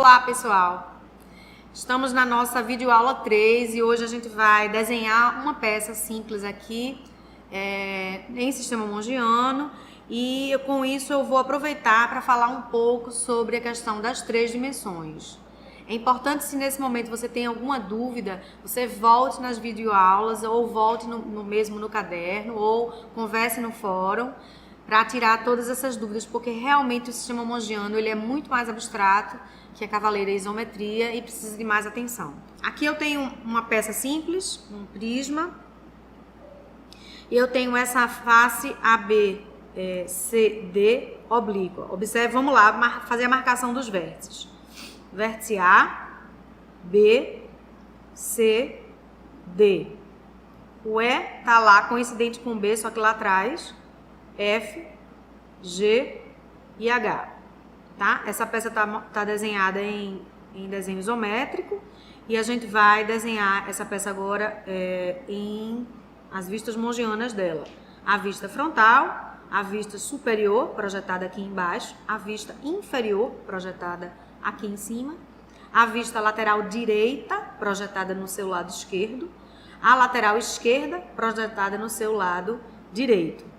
Olá, pessoal! Estamos na nossa videoaula 3 e hoje a gente vai desenhar uma peça simples aqui em sistema mongiano e com isso eu vou aproveitar para falar um pouco sobre a questão das 3 dimensões. É importante, se nesse momento você tem alguma dúvida, você volte nas videoaulas ou volte no caderno ou converse no fórum para tirar todas essas dúvidas, porque realmente o sistema mongiano ele é muito mais abstrato que a cavaleira e a isometria e precisa de mais atenção. Aqui eu tenho uma peça simples, um prisma, e eu tenho essa face ABCD oblíqua. Observe, vamos lá fazer a marcação dos vértices. Vértice A, B, C, D. O E tá lá coincidente com o B, só que lá atrás, F, G e H. Tá? Essa peça tá desenhada em desenho isométrico e a gente vai desenhar essa peça agora em as vistas mongianas dela. A vista frontal, a vista superior, projetada aqui embaixo, a vista inferior, projetada aqui em cima, a vista lateral direita, projetada no seu lado esquerdo, a lateral esquerda, projetada no seu lado direito.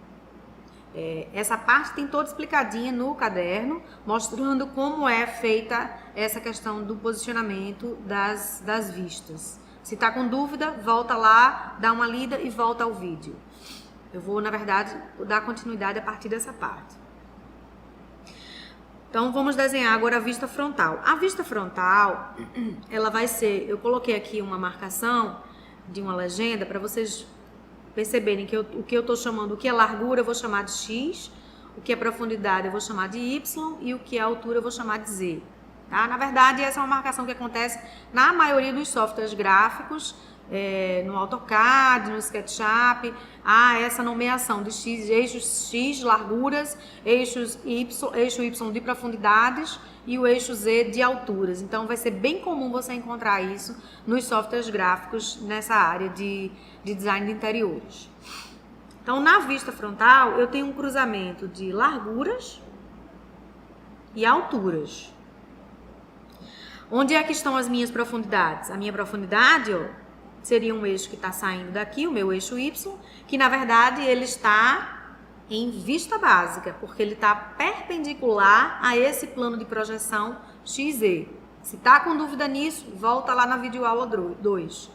Essa parte tem toda explicadinha no caderno, mostrando como é feita essa questão do posicionamento das vistas. Se está com dúvida, volta lá, dá uma lida e volta ao vídeo. Eu vou, na verdade, dar continuidade a partir dessa parte. Então, vamos desenhar agora a vista frontal. A vista frontal, ela vai ser... Eu coloquei aqui uma marcação de uma legenda para vocês perceberem que o que eu estou chamando, o que é largura eu vou chamar de X, o que é profundidade eu vou chamar de Y e o que é altura eu vou chamar de Z. Tá? Na verdade, essa é uma marcação que acontece na maioria dos softwares gráficos, no AutoCAD, no SketchUp, há essa nomeação de X, eixos X, larguras, eixo Y de profundidades e o eixo Z de alturas. Então, vai ser bem comum você encontrar isso nos softwares gráficos nessa área de design de interiores. Então, na vista frontal, eu tenho um cruzamento de larguras e alturas. Onde é que estão as minhas profundidades? A minha profundidade, ó, seria um eixo que está saindo daqui, o meu eixo Y, que na verdade ele está em vista básica, porque ele está perpendicular a esse plano de projeção XZ. Se está com dúvida nisso, volta lá na videoaula 2.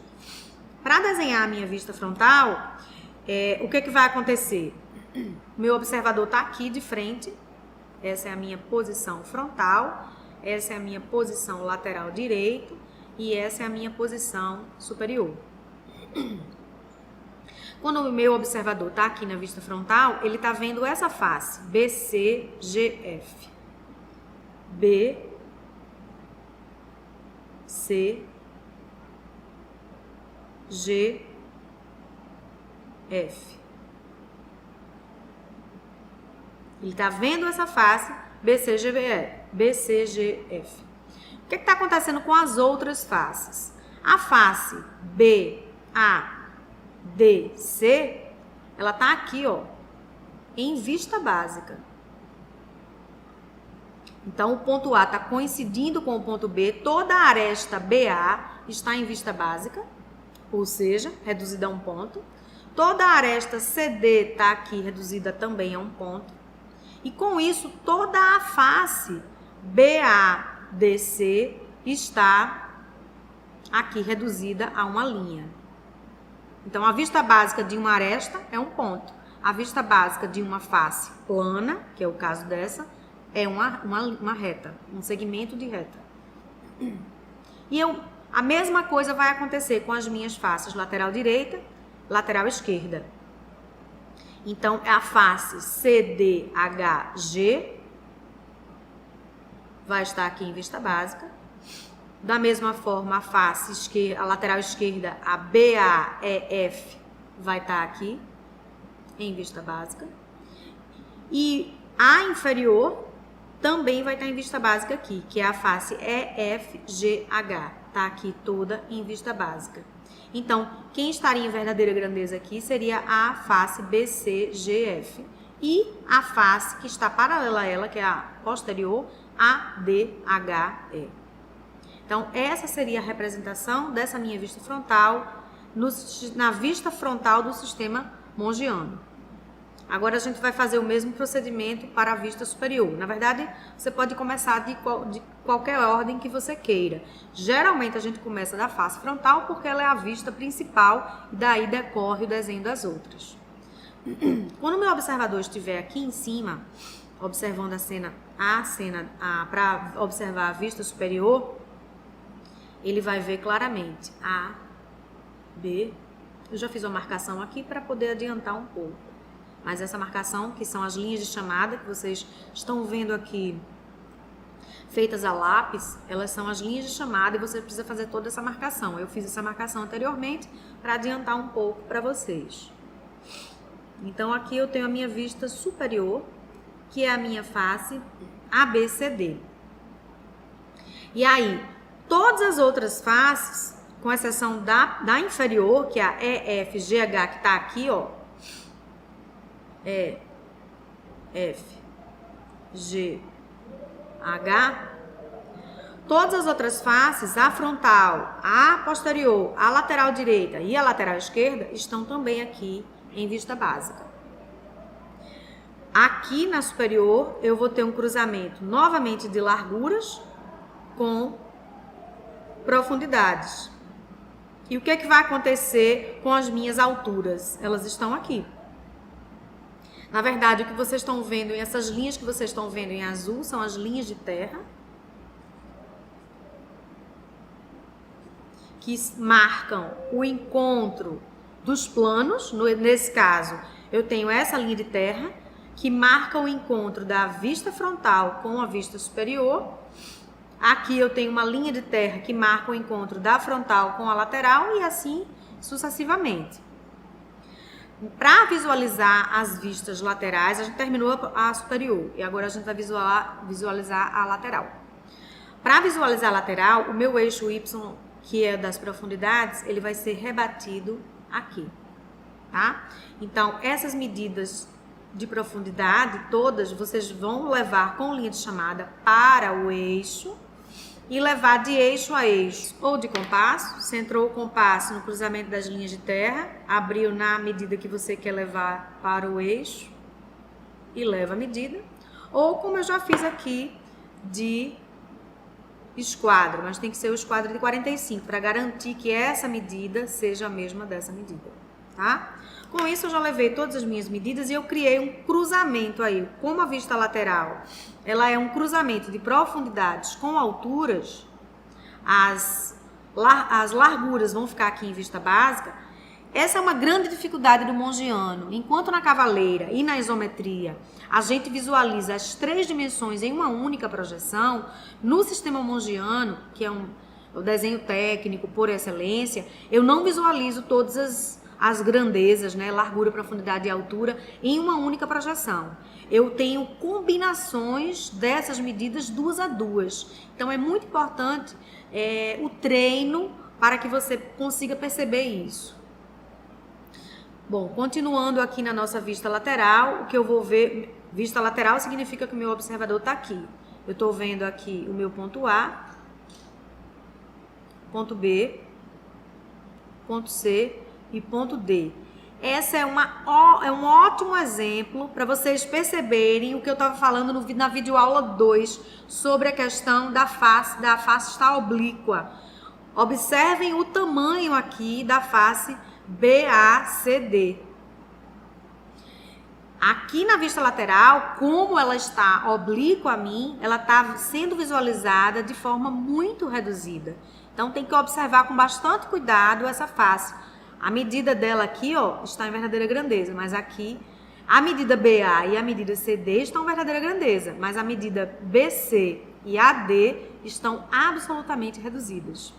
Para desenhar a minha vista frontal, o que vai acontecer? O meu observador está aqui de frente, essa é a minha posição frontal, essa é a minha posição lateral direito e essa é a minha posição superior. Quando o meu observador está aqui na vista frontal, ele está vendo essa face, BCGF. B, C, G, F. Ele está vendo essa face, BCGF. O que está acontecendo com as outras faces? A face BADC, ela está aqui, ó, em vista básica. Então, o ponto A está coincidindo com o ponto B, toda a aresta BA está em vista básica, ou seja, reduzida a um ponto. Toda a aresta CD está aqui reduzida também a um ponto. E com isso, toda a face BADC está aqui reduzida a uma linha. Então, a vista básica de uma aresta é um ponto. A vista básica de uma face plana, que é o caso dessa, é uma reta, um segmento de reta. E a mesma coisa vai acontecer com as minhas faces lateral direita, lateral esquerda. Então, a face CDHG vai estar aqui em vista básica. Da mesma forma, a face esquerda, a lateral esquerda, a BAEF, vai estar aqui em vista básica. E a inferior também vai estar em vista básica aqui, que é a face EFGH. Está aqui toda em vista básica. Então, quem estaria em verdadeira grandeza aqui seria a face BCGF. E a face que está paralela a ela, que é a posterior, ADHE. Então, essa seria a representação dessa minha vista frontal na vista frontal do sistema mongiano. Agora a gente vai fazer o mesmo procedimento para a vista superior. Na verdade, você pode começar de qualquer ordem que você queira. Geralmente a gente começa da face frontal porque ela é a vista principal e daí decorre o desenho das outras. Quando o meu observador estiver aqui em cima, observando a cena para observar a vista superior, ele vai ver claramente A, B. Eu já fiz uma marcação aqui para poder adiantar um pouco. Mas essa marcação, que são as linhas de chamada, que vocês estão vendo aqui, feitas a lápis, elas são as linhas de chamada e você precisa fazer toda essa marcação. Eu fiz essa marcação anteriormente para adiantar um pouco para vocês. Então, aqui eu tenho a minha vista superior, que é a minha face ABCD. E aí, todas as outras faces, com exceção da inferior, que é a EFGH, que está aqui, ó, EFGH, todas as outras faces, a frontal, a posterior, a lateral direita e a lateral esquerda, estão também aqui em vista básica. Aqui na superior, eu vou ter um cruzamento novamente de larguras com profundidades. E o que é que vai acontecer com as minhas alturas? Elas estão aqui. Na verdade, o que vocês estão vendo, e essas linhas que vocês estão vendo em azul, são as linhas de terra, que marcam o encontro dos planos. Nesse caso, eu tenho essa linha de terra, que marca o encontro da vista frontal com a vista superior. Aqui eu tenho uma linha de terra que marca o encontro da frontal com a lateral e assim sucessivamente. Para visualizar as vistas laterais, a gente terminou a superior e agora a gente vai visualizar a lateral. Para visualizar a lateral, o meu eixo Y, que é das profundidades, ele vai ser rebatido aqui, tá? Então, essas medidas de profundidade, todas, vocês vão levar com linha de chamada para o eixo e levar de eixo a eixo, ou de compasso, centrou o compasso no cruzamento das linhas de terra, abriu na medida que você quer levar para o eixo e leva a medida, ou como eu já fiz aqui, de esquadro, mas tem que ser o esquadro de 45, para garantir que essa medida seja a mesma dessa medida, tá? Com isso, eu já levei todas as minhas medidas e eu criei um cruzamento aí. Como a vista lateral, ela é um cruzamento de profundidades com alturas, as larguras vão ficar aqui em vista básica. Essa é uma grande dificuldade do mongiano. Enquanto na cavaleira e na isometria, a gente visualiza as 3 dimensões em uma única projeção, no sistema mongiano, que é o desenho técnico por excelência, eu não visualizo todas as grandezas, né, largura, profundidade e altura em uma única projeção. Eu tenho combinações dessas medidas 2 a 2. Então é muito importante o treino para que você consiga perceber isso. Bom, continuando aqui na nossa vista lateral, o que eu vou ver, vista lateral significa que o meu observador está aqui. Eu estou vendo aqui o meu ponto A, ponto B, ponto C e ponto D. Essa é um ótimo exemplo para vocês perceberem o que eu estava falando na videoaula 2 sobre a questão da face estar oblíqua. Observem o tamanho aqui da face BACD. Aqui na vista lateral, como ela está oblíqua a mim, ela está sendo visualizada de forma muito reduzida. Então tem que observar com bastante cuidado essa face. A medida dela aqui, ó, está em verdadeira grandeza, mas aqui a medida BA e a medida CD estão em verdadeira grandeza, mas a medida BC e AD estão absolutamente reduzidas.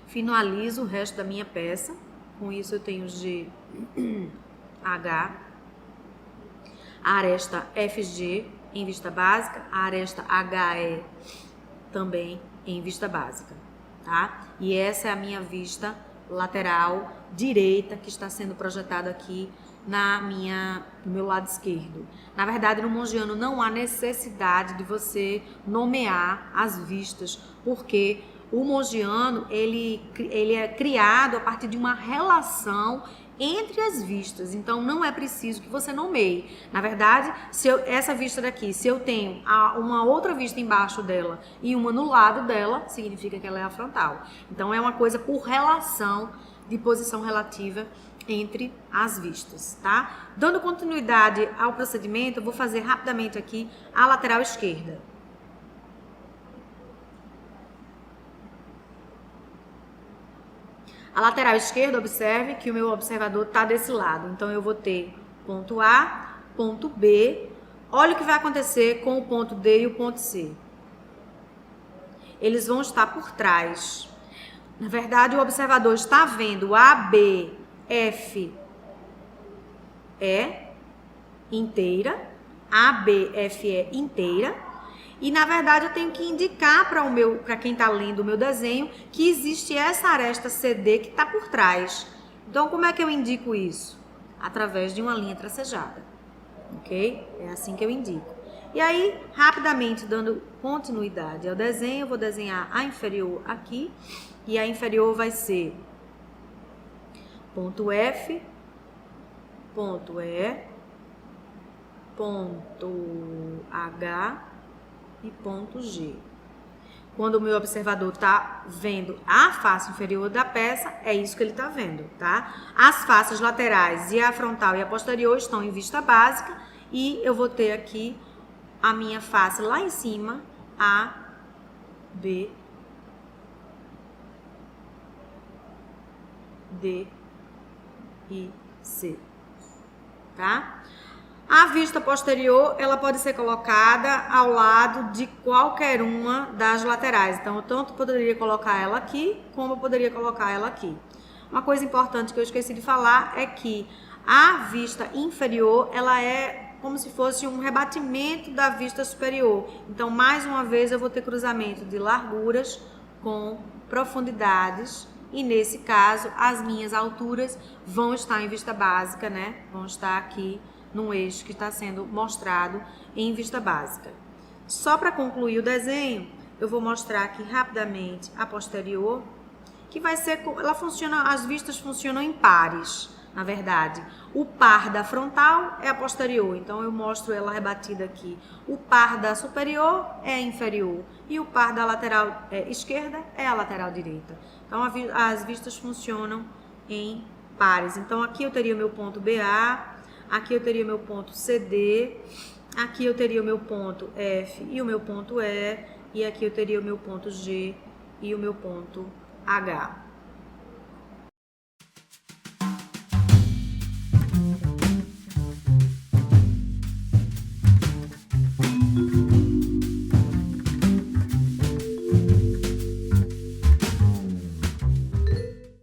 Finalizo o resto da minha peça. Com isso eu tenho GH, a aresta FG em vista básica, a aresta HE também em vista básica, tá? E essa é a minha vista lateral direita que está sendo projetada aqui no meu lado esquerdo. Na verdade, no mongiano não há necessidade de você nomear as vistas, porque o mongiano, ele é criado a partir de uma relação entre as vistas, então não é preciso que você nomeie. Na verdade, essa vista daqui, se eu tenho uma outra vista embaixo dela e uma no lado dela, significa que ela é a frontal. Então é uma coisa por relação de posição relativa entre as vistas, tá? Dando continuidade ao procedimento, eu vou fazer rapidamente aqui a lateral esquerda. A lateral esquerda, observe que o meu observador está desse lado. Então, eu vou ter ponto A, ponto B. Olha o que vai acontecer com o ponto D e o ponto C. Eles vão estar por trás. Na verdade, o observador está vendo A, B, F, E inteira. A, B, F, E inteira. E, na verdade, eu tenho que indicar para quem está lendo o meu desenho que existe essa aresta CD que está por trás. Então, como é que eu indico isso? Através de uma linha tracejada, ok? É assim que eu indico. E aí, rapidamente, dando continuidade ao desenho, eu vou desenhar a inferior aqui. E a inferior vai ser ponto F, ponto E, ponto H e ponto G. Quando o meu observador está vendo a face inferior da peça, é isso que ele está vendo, tá? As faces laterais e a frontal e a posterior estão em vista básica e eu vou ter aqui a minha face lá em cima, A, B, D e C, tá? A vista posterior, ela pode ser colocada ao lado de qualquer uma das laterais. Então, eu tanto poderia colocar ela aqui, como eu poderia colocar ela aqui. Uma coisa importante que eu esqueci de falar é que a vista inferior, ela é como se fosse um rebatimento da vista superior. Então, mais uma vez, eu vou ter cruzamento de larguras com profundidades. E, nesse caso, as minhas alturas vão estar em vista básica, né? Vão estar aqui num eixo que está sendo mostrado em vista básica. Só para concluir o desenho, eu vou mostrar aqui rapidamente a posterior, que vai ser, ela funciona, as vistas funcionam em pares, na verdade. O par da frontal é a posterior, então eu mostro ela rebatida aqui. O par da superior é a inferior e o par da lateral esquerda é a lateral direita. Então as vistas funcionam em pares. Então aqui eu teria o meu ponto BA, aqui eu teria o meu ponto CD, aqui eu teria o meu ponto F e o meu ponto E, e aqui eu teria o meu ponto G e o meu ponto H.